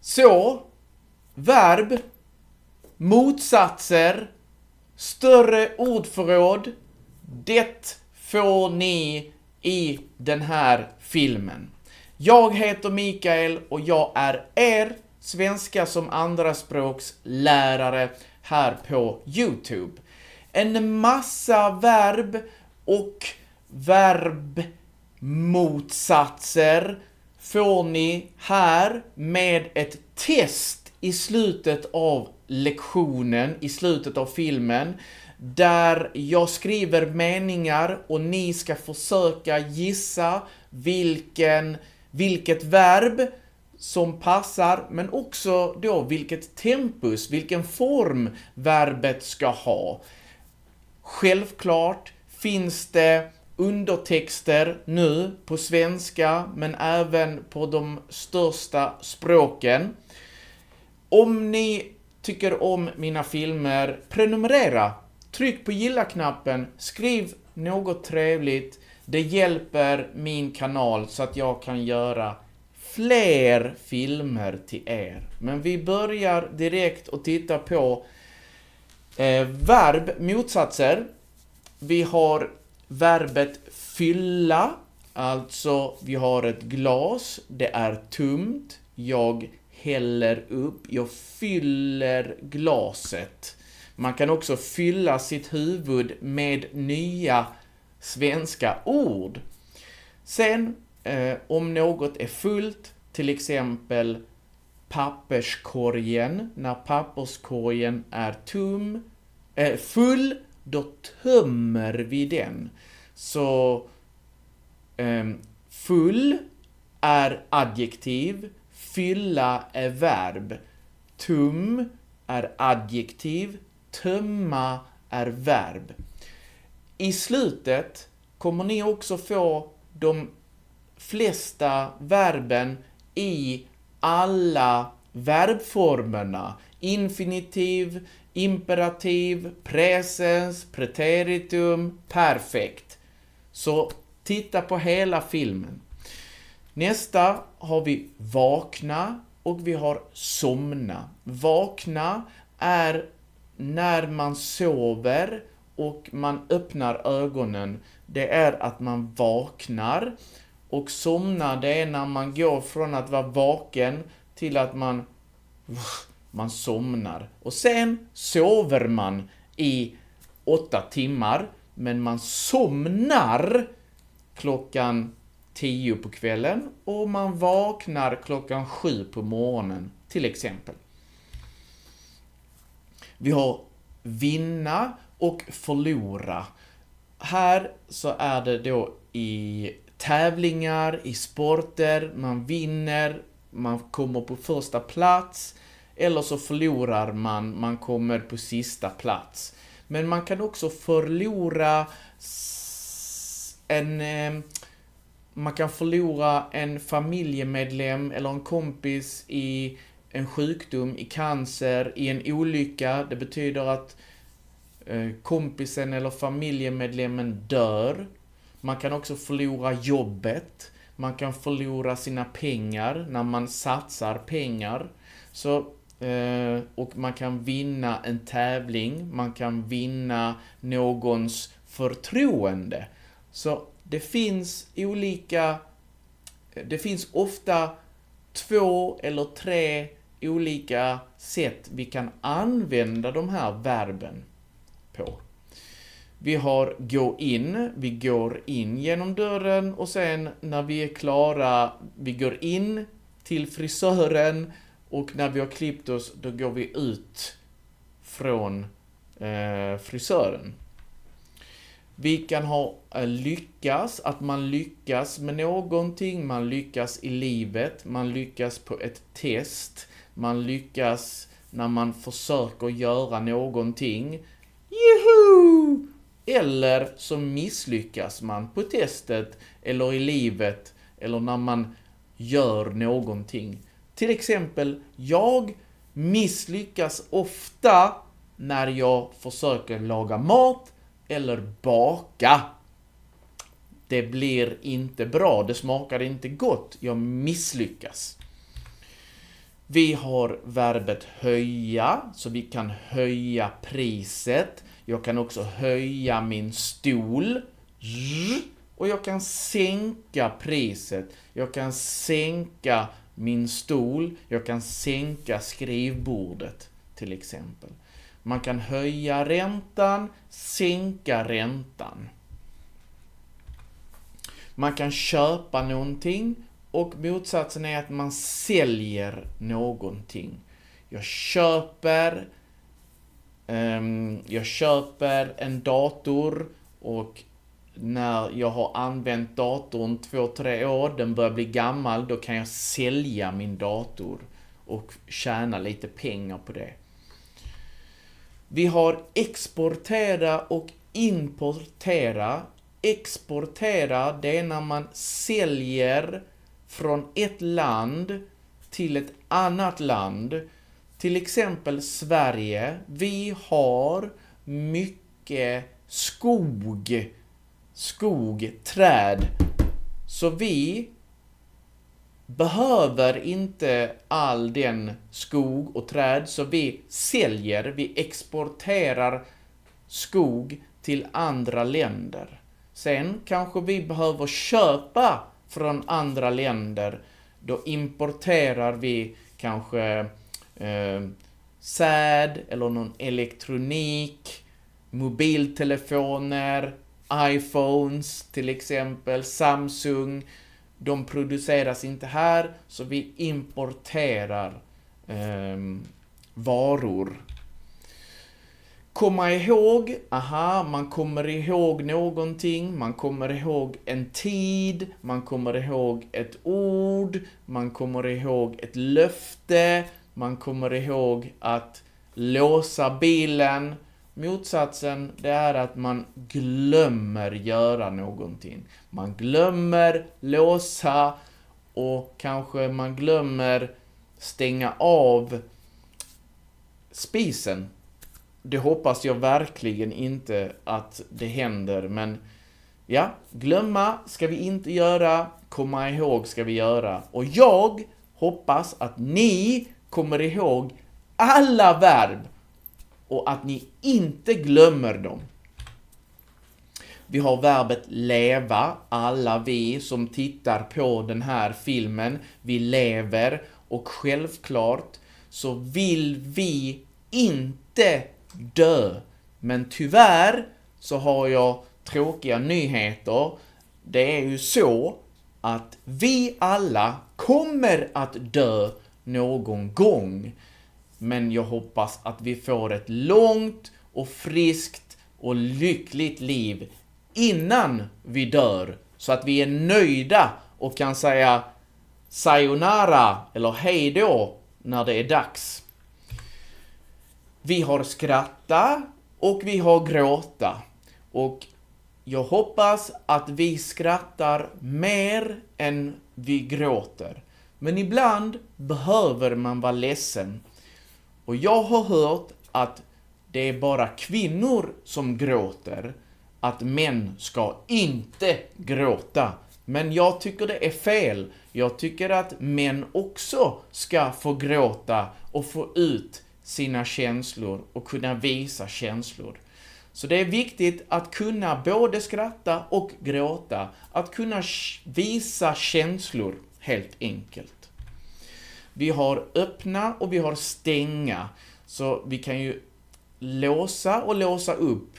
Så, verb, motsatser, större ordförråd, det får ni i den här filmen. Jag heter Mikael och jag är er svenska som andraspråkslärare här på YouTube. En massa verb och verbmotsatser får ni här med ett test i slutet av lektionen, i slutet av filmen, där jag skriver meningar och ni ska försöka gissa vilket verb som passar, men också då vilket tempus, vilken form verbet ska ha. Självklart finns det undertexter nu på svenska, men även på de största språken. Om ni tycker om mina filmer, prenumerera. Tryck på gilla-knappen, skriv något trevligt. Det hjälper min kanal så att jag kan göra fler filmer till er. Men vi börjar direkt att titta på verb, motsatser. Vi har verbet fylla, alltså vi har ett glas, det är tomt, jag häller upp, jag fyller glaset. Man kan också fylla sitt huvud med nya svenska ord. Sen, om något är fullt, till exempel papperskorgen, när papperskorgen är full, då tömmer vi den. Så full är adjektiv, fylla är verb, tum är adjektiv, tömma är verb. I slutet kommer ni också få de flesta verben i alla verbformerna. Infinitiv, imperativ, presens, preteritum, perfekt. Så titta på hela filmen. Nästa har vi vakna och vi har somna. Vakna är när man sover och man öppnar ögonen. Det är att man vaknar. Och somna, det är när man går från att vara vaken till att man somnar. Och sen sover man i 8 timmar. Men man somnar klockan 10 på kvällen. Och man vaknar klockan 7 på morgonen, till exempel. Vi har vinna och förlora. Här så är det då i tävlingar, i sporter, man vinner, man kommer på första plats, eller så förlorar man kommer på sista plats. Men man kan också förlora en familjemedlem eller en kompis i en sjukdom, i cancer, i en olycka. Det betyder att kompisen eller familjemedlemmen dör. Man kan också förlora jobbet. Man kan förlora sina pengar när man satsar pengar. Och man kan vinna en tävling. Man kan vinna någons förtroende. Så det finns ofta 2 eller 3 olika sätt vi kan använda de här verben på. Vi har gå in, vi går in genom dörren och sen när vi är klara, vi går in till frisören och när vi har klippt oss, då går vi ut från frisören. Vi kan ha lyckas, att man lyckas med någonting, man lyckas i livet, man lyckas på ett test, man lyckas när man försöker göra någonting. Juhu! Eller så misslyckas man på testet eller i livet eller när man gör någonting. Till exempel, jag misslyckas ofta när jag försöker laga mat eller baka. Det blir inte bra, det smakar inte gott, jag misslyckas. Vi har verbet höja, så vi kan höja priset. Jag kan också höja min stol. Och jag kan sänka priset. Jag kan sänka min stol. Jag kan sänka skrivbordet till exempel. Man kan höja räntan, sänka räntan. Man kan köpa någonting och motsatsen är att man säljer någonting. Jag köper en dator och när jag har använt datorn 2-3 år, den börjar bli gammal, då kan jag sälja min dator och tjäna lite pengar på det. Vi har exportera och importera. Exportera, det är när man säljer från ett land till ett annat land. Till exempel Sverige. Vi har mycket träd. Så vi behöver inte all den skog och träd, så vi säljer, vi exporterar skog till andra länder. Sen kanske vi behöver köpa från andra länder. Då importerar vi kanske säd eller någon elektronik, mobiltelefoner, iPhones till exempel, Samsung. De produceras inte här, så vi importerar varor. Komma ihåg, man kommer ihåg någonting, man kommer ihåg en tid, man kommer ihåg ett ord, man kommer ihåg ett löfte, man kommer ihåg att låsa bilen. Motsatsen, det är att man glömmer göra någonting. Man glömmer låsa och kanske man glömmer stänga av spisen. Det hoppas jag verkligen inte att det händer, men ja, glömma ska vi inte göra, komma ihåg ska vi göra. Och jag hoppas att ni kommer ihåg alla verb och att ni inte glömmer dem. Vi har verbet leva. Alla vi som tittar på den här filmen, vi lever. Och självklart så vill vi inte dö. Men tyvärr så har jag tråkiga nyheter. Det är ju så att vi alla kommer att dö någon gång. Men jag hoppas att vi får ett långt och friskt och lyckligt liv innan vi dör. Så att vi är nöjda och kan säga sayonara eller hej då när det är dags. Vi har skratta och vi har gråta. Och jag hoppas att vi skrattar mer än vi gråter. Men ibland behöver man vara ledsen. Och jag har hört att det är bara kvinnor som gråter. Att män ska inte gråta. Men jag tycker det är fel. Jag tycker att män också ska få gråta och få ut sina känslor och kunna visa känslor. Så det är viktigt att kunna både skratta och gråta. Att kunna visa känslor helt enkelt. Vi har öppna och vi har stänga. Så vi kan ju låsa och låsa upp.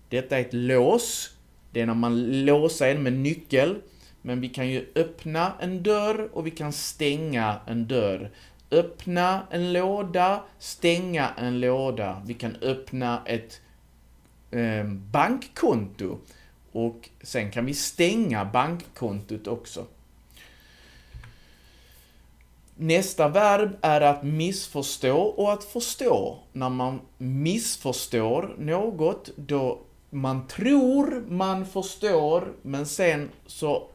Detta är ett lås. Det är när man låser en med nyckel. Men vi kan ju öppna en dörr och vi kan stänga en dörr. Öppna en låda, stänga en låda. Vi kan öppna ett bankkonto. Och sen kan vi stänga bankkontot också. Nästa verb är att missförstå och att förstå. När man missförstår något, då man tror man förstår, men sen så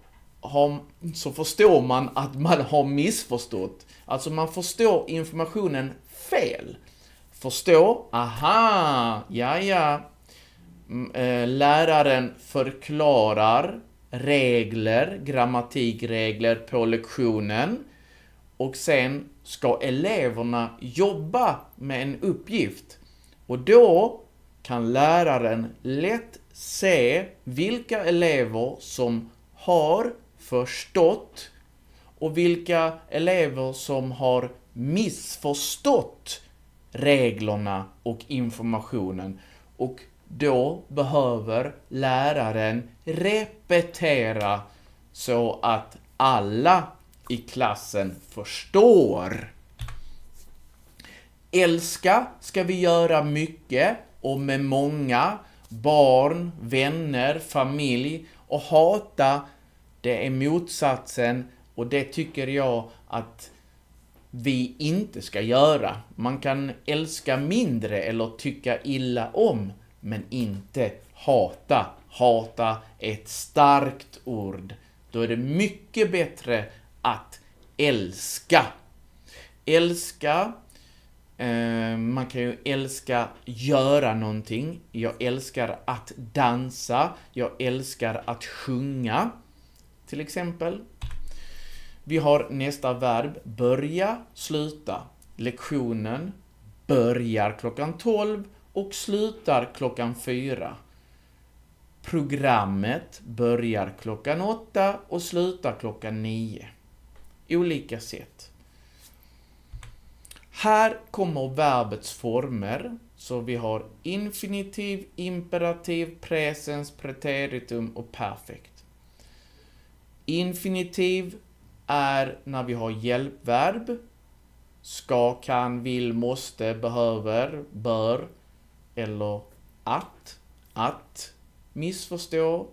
förstår man att man har missförstått. Alltså man förstår informationen fel. Förstå, aha, ja. Läraren förklarar regler, grammatikregler på lektionen. Och sen ska eleverna jobba med en uppgift. Och då kan läraren lätt se vilka elever som har förstått och vilka elever som har missförstått reglerna och informationen. Och då behöver läraren repetera så att alla i klassen förstår. Älska ska vi göra mycket och med många, barn, vänner, familj. Och hata, det är motsatsen, och det tycker jag att vi inte ska göra. Man kan älska mindre eller tycka illa om, men inte hata. Hata är ett starkt ord. Då är det mycket bättre att älska. Älska, man kan ju älska göra någonting. Jag älskar att dansa. Jag älskar att sjunga, till exempel. Vi har nästa verb, börja, sluta. Lektionen börjar klockan 12 och slutar klockan 4. Programmet börjar klockan 8 och slutar klockan 9. Olika sätt. Här kommer verbets former. Så vi har infinitiv, imperativ, presens, preteritum och perfekt. Infinitiv är när vi har hjälpverb. Ska, kan, vill, måste, behöver, bör eller att, missförstå.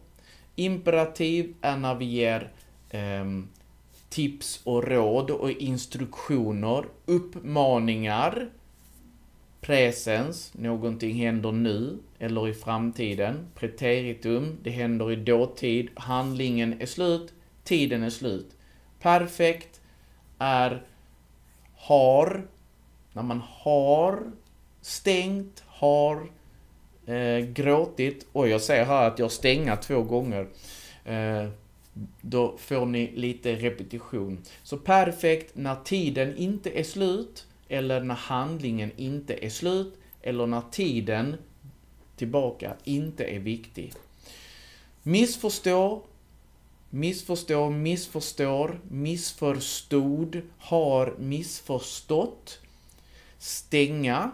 Imperativ är när vi ger tips och råd och instruktioner, uppmaningar. Presens, någonting händer nu eller i framtiden. Preteritum, det händer i dåtid, handlingen är slut, tiden är slut. Perfekt är har, när man har stängt, har gråtit. Och jag ser här att jag stänger 2 gånger. Då får ni lite repetition. Så perfekt när tiden inte är slut, eller när handlingen inte är slut, eller när tiden tillbaka inte är viktig. Missförstå, missförstår, missförstod, har missförstått. Stänga,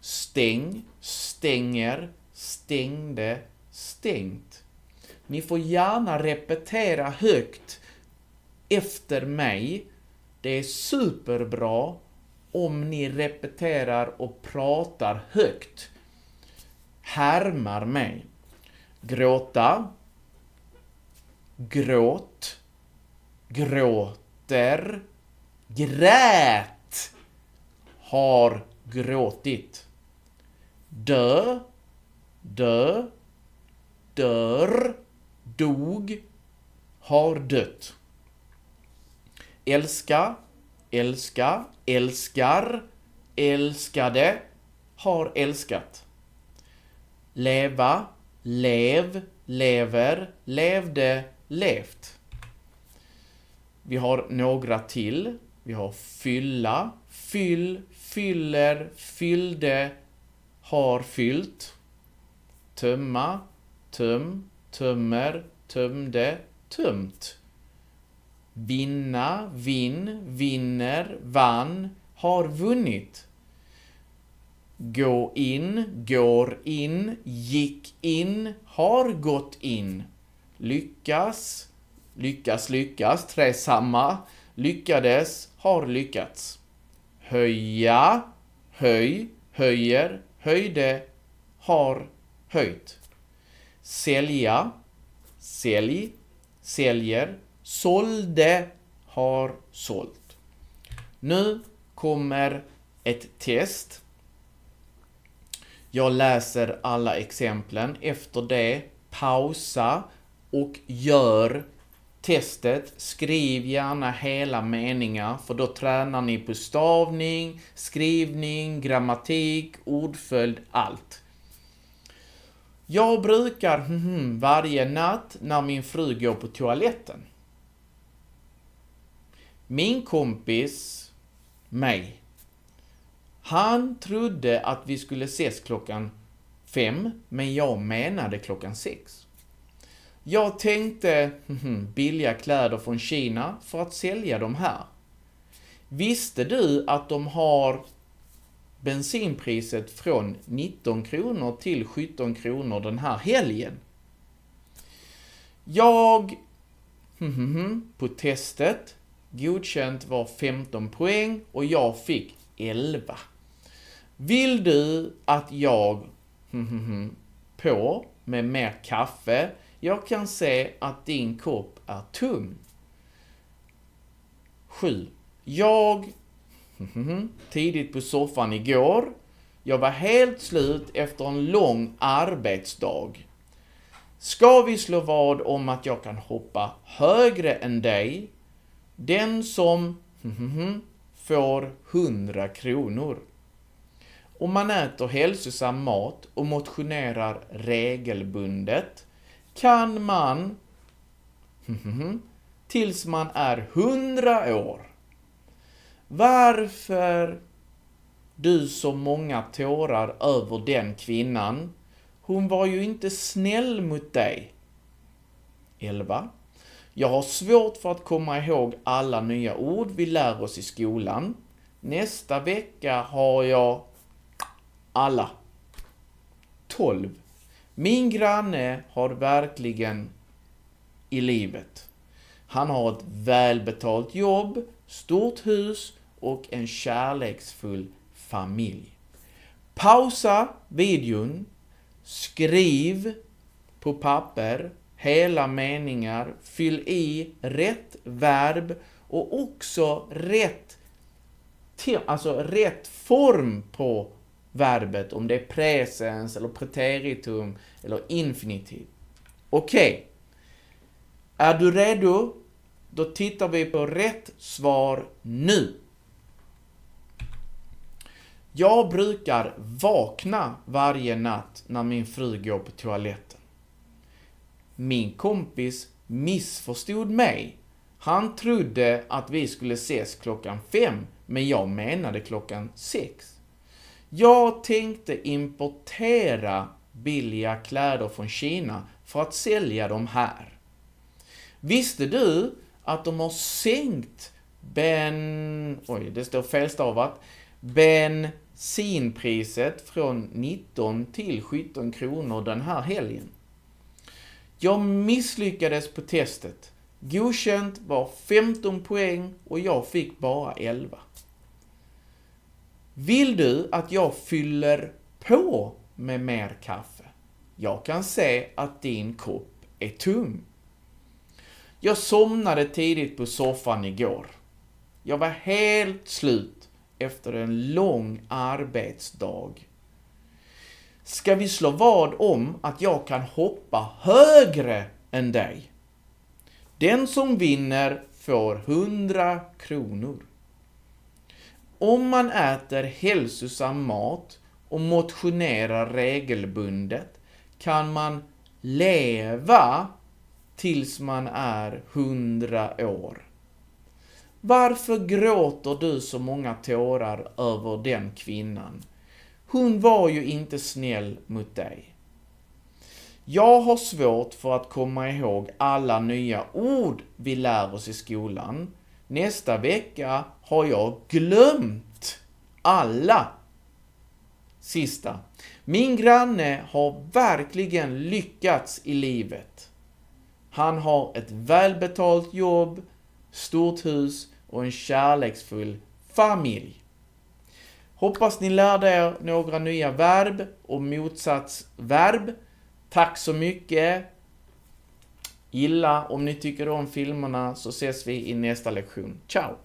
stäng, stänger, stängde, stängt. Ni får gärna repetera högt efter mig. Det är superbra om ni repeterar och pratar högt. Härmar mig. Gråta, gråt, gråter, grät, har gråtit. Dö, dö, dör, dog, har dött. Älska, älska, älskar, älskade, har älskat. Leva, lev, lever, levde, levt. Vi har några till. Vi har fylla, fyll, fyller, fyllde, har fyllt. Tömma, töm, tömmer, tömde, tömt. Vinna, vinn, vinner, vann, har vunnit. Gå in, går in, gick in, har gått in. Lyckas, lyckas, lyckas, 3 samma. Lyckades, har lyckats. Höja, höj, höjer, höjde, har höjt. Sälja, sälj, säljer, sålde, har sålt. Nu kommer ett test. Jag läser alla exemplen. Efter det, pausa och gör testet. Skriv gärna hela meningar, för då tränar ni på stavning, skrivning, grammatik, ordföljd, allt. Jag brukar varje natt när min fru går på toaletten. Min kompis mig. Han trodde att vi skulle ses klockan 5, men jag menade klockan 6. Jag tänkte billiga kläder från Kina för att sälja dem här. Visste du att de har bensinpriset från 19 kronor till 17 kronor den här helgen? Jag på testet godkänt var 15 poäng och jag fick 11. Vill du att jag på med mer kaffe? Jag kan se att din kopp är tom. 7. Jag tidigt på soffan igår. Jag var helt slut efter en lång arbetsdag. Ska vi slå vad om att jag kan hoppa högre än dig? Den som får 100 kronor. Om man äter hälsosam mat och motionerar regelbundet kan man tills man är 100 år. Varför du så många tårar över den kvinnan? Hon var ju inte snäll mot dig. 11. Jag har svårt för att komma ihåg alla nya ord vi lär oss i skolan. Nästa vecka har jag alla. 12. Min granne har verkligen i livet. Han har ett välbetalt jobb, stort hus och en kärleksfull familj. Pausa videon, skriv på papper hela meningar, fyll i rätt verb och också rätt form på verbet, om det är presens eller preteritum eller infinitiv. Okej. Är du redo? Då tittar vi på rätt svar nu. Jag brukar vakna varje natt när min fru går på toaletten. Min kompis missförstod mig. Han trodde att vi skulle ses klockan 5, men jag menade klockan 6. Jag tänkte importera billiga kläder från Kina för att sälja dem här. Visste du att de har sänkt bensinpriset från 19 till 17 kronor den här helgen? Jag misslyckades på testet. Godkänt var 15 poäng och jag fick bara 11. Vill du att jag fyller på med mer kaffe? Jag kan se att din kopp är tom. Jag somnade tidigt på soffan igår. Jag var helt slut efter en lång arbetsdag. Ska vi slå vad om att jag kan hoppa högre än dig? Den som vinner får 100 kronor. Om man äter hälsosam mat och motionerar regelbundet kan man leva tills man är 100 år. Varför gråter du så många tårar över den kvinnan? Hon var ju inte snäll mot dig. Jag har svårt för att komma ihåg alla nya ord vi lär oss i skolan. Nästa vecka har jag glömt alla. Sista. Min granne har verkligen lyckats i livet. Han har ett välbetalt jobb, stort hus och en kärleksfull familj. Hoppas ni lärde er några nya verb och motsatsverb. Tack så mycket. Gilla om ni tycker om filmerna, så ses vi i nästa lektion. Ciao!